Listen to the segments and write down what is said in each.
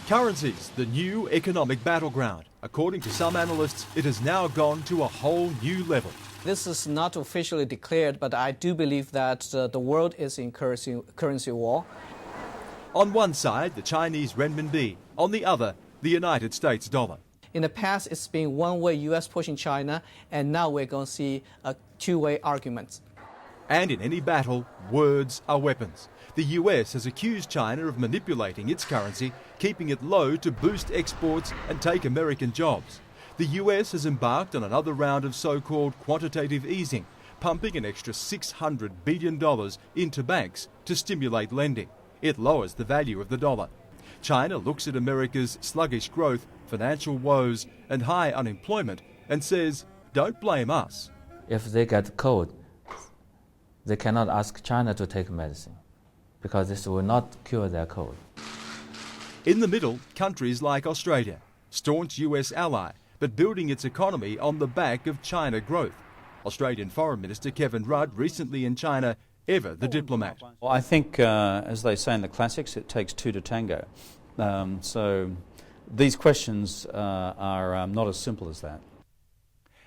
Currencies, the new economic battleground. According to some analysts, it has now gone to a whole new level. This is not officially declared, but I do believe that the world is in currency war. On one side, the Chinese renminbi. On the other, the United States dollar. In the past, it's been one-way U.S. pushing China, and now we're going to see a two-way argument. And in any battle, words are weapons. The US has accused China of manipulating its currency, keeping it low to boost exports and take American jobs. The US has embarked on another round of so-called quantitative easing, pumping an extra $600 billion into banks to stimulate lending. It lowers the value of the dollar. China looks at America's sluggish growth, financial woes and high unemployment and says, don't blame us. If they get cold, they cannot ask China to take medicine, because this will not cure their cold. In the middle, countries like Australia, staunch US ally, but building its economy on the back of China growth. Australian Foreign Minister Kevin Rudd recently in China, ever the diplomat. Well, I think, as they say in the classics, it takes two to tango. So these questions are not as simple as that.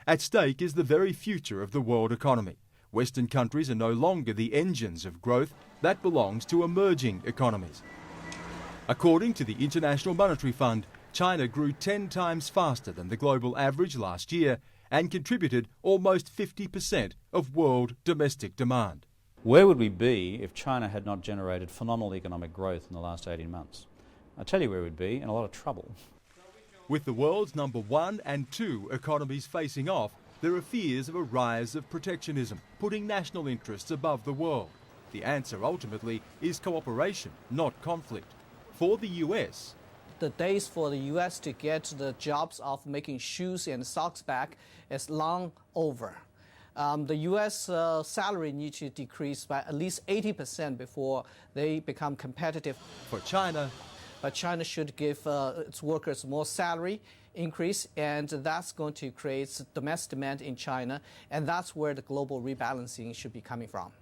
At stake is the very future of the world economy. Western countries are no longer the engines of growth. That belongs to emerging economies. According to the International Monetary Fund, China grew 10 times faster than the global average last year and contributed almost 50% of world domestic demand. Where would we be if China had not generated phenomenal economic growth in the last 18 months? I'll tell you where we'd be, in a lot of trouble. With the world's number 1 and 2 economies facing off, there are fears of a rise of protectionism, putting national interests above the world. The answer ultimately is cooperation, not conflict. For the US, the days for the U.S. to get the jobs of making shoes and socks back is long over. The U.S. salary needs to decrease by at least 80% before they become competitive. For China, but China should give its workers more salary increase, and that's going to create domestic demand in China, and that's where the global rebalancing should be coming from.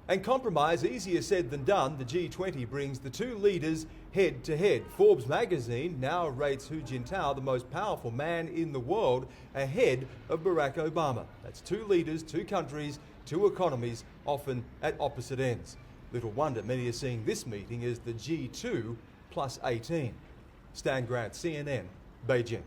And compromise, easier said than done. The G20 brings the two leaders head to head. Forbes magazine now rates Hu Jintao the most powerful man in the world, ahead of Barack Obama. That's two leaders, two countries, two economies, often at opposite ends. Little wonder many are seeing this meeting as the G2 plus 18. Stan Grant, CNN, Beijing.